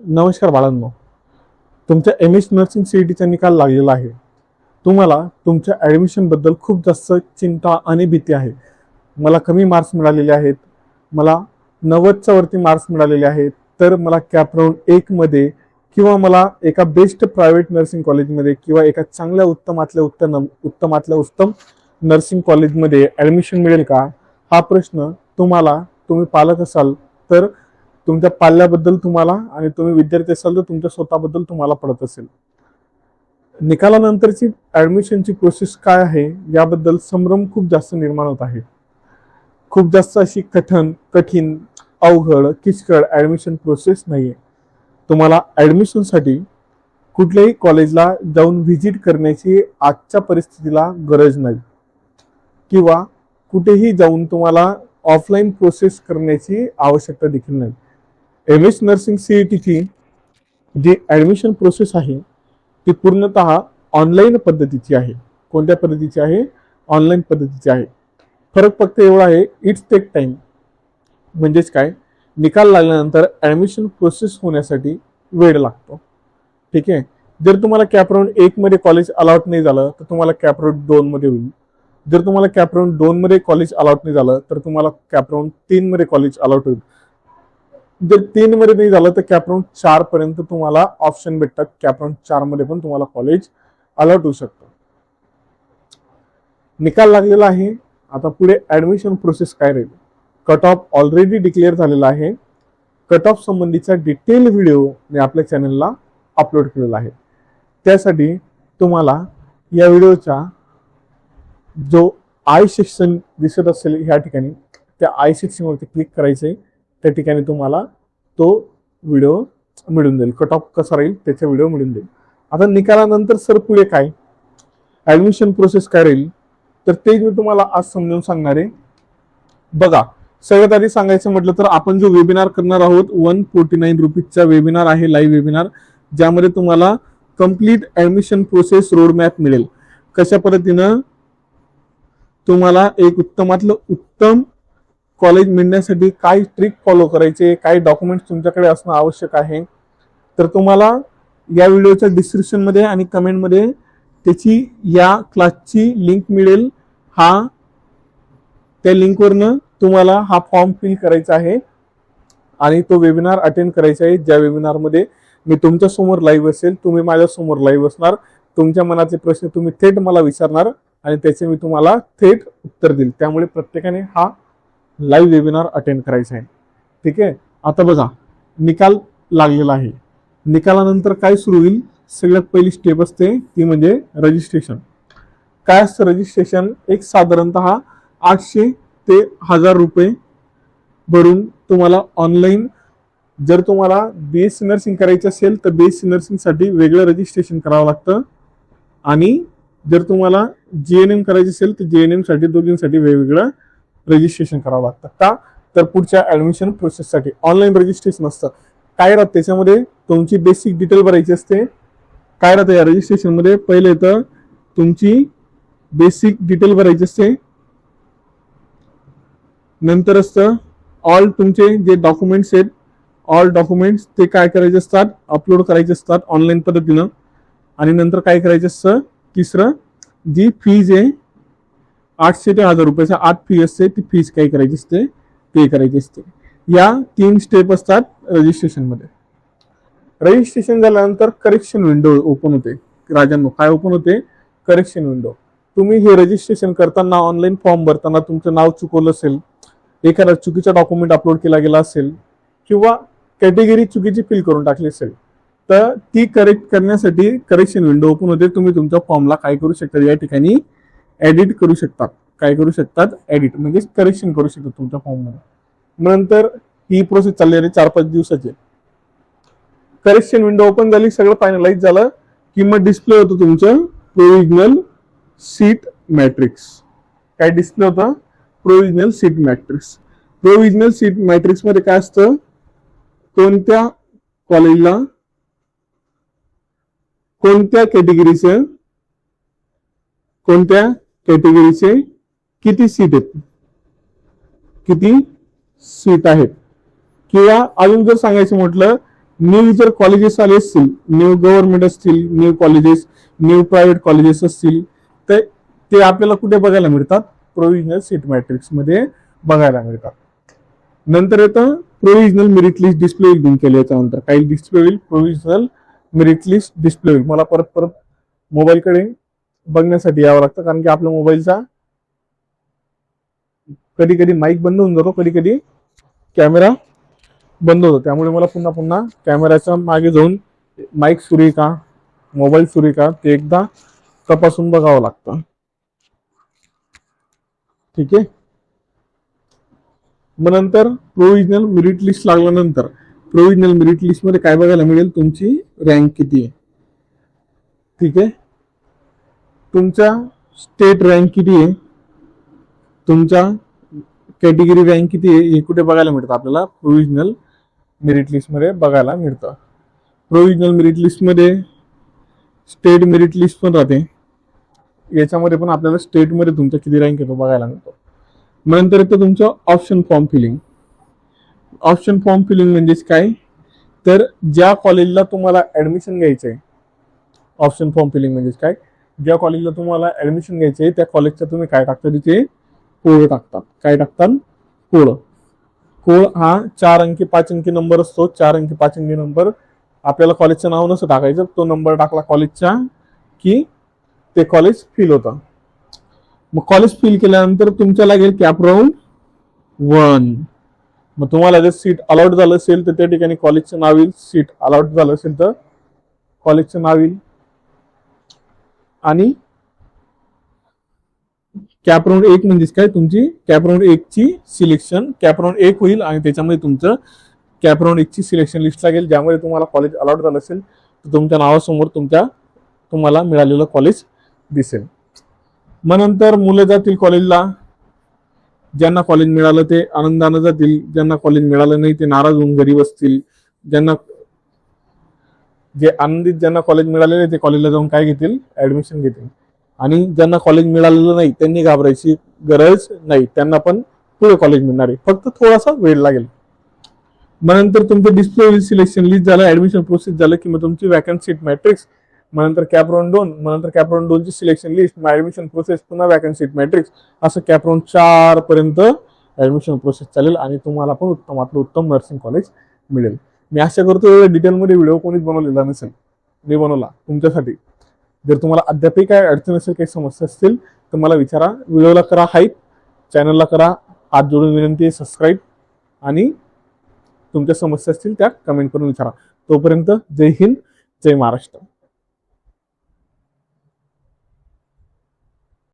नमस्कार बाळांनो, तुमच्या एम.एस. नर्सिंग CETचा निकाल लागलेला आहे. तुम्हाला तुमच्या ॲडमिशन बद्दल खूप जास्त चिंता आणि भीती आहे. मला कमी मार्क्स मिळालेले आहेत, मला 90च्या वरती मार्क्स मिळालेले आहेत, तर मला कॅप राऊंड 1 मध्ये किंवा मला एका बेस्ट प्रायव्हेट नर्सिंग कॉलेजमध्ये किंवा एका चांगल्या उत्तमातल्या उत्तम नर्सिंग कॉलेजमध्ये ॲडमिशन मिळेल का? हा प्रश्न तुम्ही पालक असाल तर तुमच्या पाल्याबद्दल तुम्हाला आणि तुम्ही विद्यार्थी असाल तर तुमच्या स्वतःबद्दल तुम्हाला पडत असेल. निकालानंतरची ऍडमिशनची प्रोसेस काय आहे याबद्दल संभ्रम खूप जास्त निर्माण होत आहे. खूप जास्त अशी कठीण अवघड किचकट ऍडमिशन प्रोसेस नाहीये. तुम्हाला ऍडमिशनसाठी कुठल्याही कॉलेजला जाऊन व्हिजिट करण्याची आजच्या परिस्थितीला गरज नाही किंवा कुठेही जाऊन तुम्हाला ऑफलाईन प्रोसेस करण्याची आवश्यकता देखील नाही. एम.एस. नर्सिंग CETची जी ऍडमिशन प्रोसेस आहे ती पूर्णतः ऑनलाईन पद्धतीची आहे. कोणत्या पद्धतीची आहे? ऑनलाईन पद्धतीची आहे. फरक फक्त एवढा आहे, इट्स टेक टाइम. म्हणजेच काय, निकाल लागल्यानंतर ऍडमिशन प्रोसेस होण्यासाठी वेळ लागतो. ठीक आहे. जर तुम्हाला कॅप राऊंड 1 मध्ये कॉलेज अलॉट नाही झालं तर तुम्हाला कॅप राऊंड 2 मध्ये होईल. जर तुम्हाला कॅप राऊंड 2 मध्ये कॉलेज अलॉट नाही झालं तर तुम्हाला कॅप राऊंड 3 मध्ये कॉलेज अलॉट होईल. जर 3 मध्ये नाही झालं तर कॅप राऊंड 4 पर्यंत तुम्हाला ऑप्शन भेटतात. कॅप राऊंड 4 मध्ये पण तुम्हाला कॉलेज अलॉट होऊ शकतं. निकाल लागलेला आहे. आता पुढे ऍडमिशन प्रोसेस काय राहील? कट ऑफ ऑलरेडी डिक्लेअर झालेला आहे. कट ऑफ संबंधीचा डिटेल व्हिडिओ मी आपल्या चॅनलला अपलोड केलेला आहे. त्यासाठी तुम्हाला या व्हिडिओचा जो आय सेक्शन दिसत असेल या ठिकाणी, त्या आय सेक्शन वरती क्लिक करायचंय. त्या ठिकाणी तुम्हाला तो व्हिडिओ मिळून जाईल. कट ऑफ कसा राहील त्याचा व्हिडिओ मिळून जाईल. आता निकालानंतर सर पुढे काय ऍडमिशन प्रोसेस काय राहील तर ते मी तुम्हाला आज समजून सांगणार आहे. बघा, सगळ्यात आधी सांगायचं म्हटलं तर आपण जो वेबिनार करणार आहोत 149 रुपीजचा वेबिनार आहे, लाईव्ह वेबिनार, ज्यामध्ये तुम्हाला कम्प्लीट ऍडमिशन प्रोसेस रोडमॅप मिळेल. कशा पद्धतीनं तुम्हाला एक उत्तमातलं उत्तम कॉलेज मिळण्यासाठी काय ट्रिक फॉलो करायचे, काय डॉक्युमेंट्स तुमच्याकडे असणं आवश्यक आहे, तर तुम्हाला या व्हिडिओच्या डिस्क्रिप्शन मध्ये आणि कमेंट मध्ये त्याची या क्लासची लिंक मिळेल. त्या लिंकवरनं तुम्हाला हा फॉर्म फिल करायचा आहे आणि तो वेबिनार अटेंड करायचा आहे. ज्या वेबिनार मध्ये मी तुमच्या समोर लाईव्ह असेल, तुम्ही माझ्या समोर लाईव्ह असणार, तुमच्या मनाचे प्रश्न तुम्ही थेट मला विचारणार आणि त्याचे मी तुम्हाला थेट उत्तर देईल. त्यामुळे प्रत्येकाने हा लाईव्ह वेबिनार अटेंड करायचा आहे. ठीक आहे. आता बघा, निकाल लागलेला आहे. निकालानंतर काय सुरू होईल? सगळ्यात पहिली स्टेप असते ती म्हणजे रजिस्ट्रेशन. काय असतं रजिस्ट्रेशन? एक साधारणतः 800 ते 1000 रुपये भरून तुम्हाला ऑनलाईन, जर तुम्हाला BSc नर्सिंग करायचं असेल तर BSc नर्सिंग साठी वेगळं रजिस्ट्रेशन करावं लागतं आणि जर तुम्हाला GNM करायचं असेल तर GNM साठी दोघींसाठी वेगवेगळं रजिस्ट्रेशन करावं लागतं. का? तर पुढच्या ऍडमिशन प्रोसेससाठी ऑनलाईन रजिस्ट्रेशन असतं. काय राहतं त्याच्यामध्ये? तुमची बेसिक डिटेल भरायची असते. काय राहतं या रजिस्ट्रेशन मध्ये? पहिले तर तुमची बेसिक डिटेल भरायची असते, नंतर असतं ऑल तुमचे जे डॉक्युमेंट्स आहेत, ऑल डॉक्युमेंट्स ते काय करायचे असतात? अपलोड करायचे असतात ऑनलाईन पद्धतीनं. आणि नंतर काय करायचं असतं? तिसरं, जी फीज आहे 800 ते 1000 रुपयाचा आत फी असते, ती फीज काय करायची असते? पे करायची असते. या 3 स्टेप असतात रजिस्ट्रेशन मध्ये. रजिस्ट्रेशन झाल्यानंतर करेक्शन विंडो ओपन होते. राजांनो, काय ओपन होते? Correction window. तुम्ही हे रजिस्ट्रेशन करताना, ऑनलाईन फॉर्म भरताना तुमचं नाव चुकवलं असेल, एखादा चुकीचा डॉक्युमेंट अपलोड केला गेला असेल किंवा कॅटेगरी चुकीची फिल करून टाकली असेल तर ती करेक्ट करण्यासाठी करेक्शन विंडो ओपन होते. तुम्ही तुमच्या फॉर्मला काय करू शकता? या ठिकाणी एडिट करू शकतात. काय करू शकतात? एडिट म्हणजे करेक्शन करू शकतात तुमच्या फॉर्म मध्ये. नंतर ही प्रोसेस चालली आहे 4-5 दिवसाची. करेक्शन विंडो ओपन झाली, सगळं फायनलाइज झालं की मग डिस्प्ले होतं तुमचं प्रोव्हिजनल सीट मॅट्रिक्स. काय डिस्प्ले होतं? Provisional seat matrix. Provisional seat matrix मध्ये काय असतं? कोणत्या कॉलेजला कोणत्या कॅटेगरीचे किती सीट आहेत, किंवा अजून जर सांगायचं म्हटलं न्यू जर कॉलेजेस आले असतील, न्यू गव्हर्नमेंट असतील, new colleges, new private colleges असतील, तर ते आपल्याला कुठे बघायला मिळतात? प्रोव्हिजनल सीट मॅट्रिक्स मध्ये बघायला मिळतात. नंतर येतं प्रोव्हिजनल मेरिट लिस्ट डिस्प्ले होईल केले. याच्यानंतर काही डिस्प्ले होईल, प्रोव्हिजनल मेरिट लिस्ट डिस्प्ले होईल. मला परत परत मोबाईलकडे बघण्यासाठी यावं लागतं, कारण की आपल्या मोबाईलचा कधी कधी माईक बंद होऊन जातो, कधी कधी कॅमेरा बंद होतो. त्यामुळे मला पुन्हा पुन्हा कॅमेऱ्याच्या मागे जाऊन माईक सुरू आहे का, मोबाईल सुरू आहे का, ते एकदा तपासून बघावं लागतं. ठीक आहे. मग नंतर प्रोव्हिजनल मेरिट लिस्ट लागल्यानंतर प्रोव्हिजनल मेरिट लिस्ट मध्ये काय बघायला मिळेल? तुमची रँक किती आहे. ठीक आहे. तुमचा स्टेट रँक किती आहे, तुमच्या कॅटेगरी रँक किती आहे, हे कुठे बघायला मिळतं? आपल्याला प्रोव्हिजनल मेरिट लिस्ट मध्ये बघायला मिळतं. प्रोव्हिजनल मेरिट लिस्ट मध्ये स्टेट मेरिट लिस्ट पण राहते. याच्यामध्ये पण आपल्याला स्टेट मध्ये तुमचा किती रँक येतो बघायला मिळतो. नंतर येतं तुमचं option form filling. Option form filling म्हणजेच काय? तर ज्या कॉलेजला तुम्हाला ऍडमिशन घ्यायचं आहे, ऑप्शन फॉर्म फिलिंग म्हणजेच काय? ज्या कॉलेजला तुम्हाला ऍडमिशन घ्यायचं आहे त्या कॉलेजचा तुम्ही काय टाकता? तिथे कोड टाकतात. काय टाकतात? कोड. कोड हा 4 अंकी 5 अंकी नंबर असतो. 4 अंकी 5 अंकी नंबर. आपल्याला कॉलेजचं नाव नसं टाकायचं, तो नंबर टाकला कॉलेजचा की ते कॉलेज फिल होतं. मग कॉलेज फिल केल्यानंतर तुमच्या लागेल कॅप राऊंड 1. मग तुम्हाला जर सीट अलॉट झालं असेल तर त्या ठिकाणी कॉलेजचं नाव येईल. सीट अलॉट झालं असेल तर कॉलेजचं नाव येईल. आणि कॅप राऊंड 1 म्हणजेच काय? तुमची कॅप राऊंड 1 ची सिलेक्शन कॅप राऊंड 1 होईल आणि त्याच्यामध्ये तुमचं कॅप राऊंड 1 ची सिलेक्शन लिस्ट लागेल. ज्यामध्ये तुम्हाला कॉलेज अलॉट झालं असेल तर तुमच्या नावासमोर तुम्हाला मिळालेलं कॉलेज दिसेल. मग नंतर मुलं जातील कॉलेजला. ज्यांना कॉलेज मिळालं ते आनंदानं जातील, ज्यांना कॉलेज मिळालं नाही ते नाराज होऊन घरी बसतील. जे आनंदित ज्यांना कॉलेज मिळालेले ते कॉलेजला जाऊन काय घेतील? ऍडमिशन घेतील. आणि ज्यांना कॉलेज मिळालेलं नाही त्यांनी घाबरायची गरज नाही, त्यांना पण पुढे कॉलेज मिळणार आहे, फक्त थोडासा वेळ लागेल. मग नंतर तुमचं डिस्प्ले सिलेक्शन लिस्ट झालं, ऍडमिशन प्रोसेस झालं की मग तुमची वॅकंट सीट मॅट्रिक्स, मग नंतर कॅप राऊंड 2, मग नंतर कॅप राऊंड 2 ची सिलेक्शन लिस्ट, मग ऍडमिशन प्रोसेस, पुन्हा वॅकंट सीट मॅट्रिक्स, असं कॅप राऊंड 4 पर्यंत ऍडमिशन प्रोसेस चालेल आणि तुम्हाला पण उत्तम नर्सिंग कॉलेज मिळेल. मी आशा करतो एवढ्या डिटेलमध्ये व्हिडिओ कोणीच बनवलेला नसेल, मी बनवला तुमच्यासाठी. जर तुम्हाला अद्यापही काय अडचण असेल, काही समस्या असतील तर मला विचारा. व्हिडिओला करा हाईप, चॅनलला करा हात जोडून विनंती आहे सबस्क्राईब, आणि तुमच्या समस्या असतील त्या कमेंट करून विचारा. तोपर्यंत जय हिंद, जय महाराष्ट्र.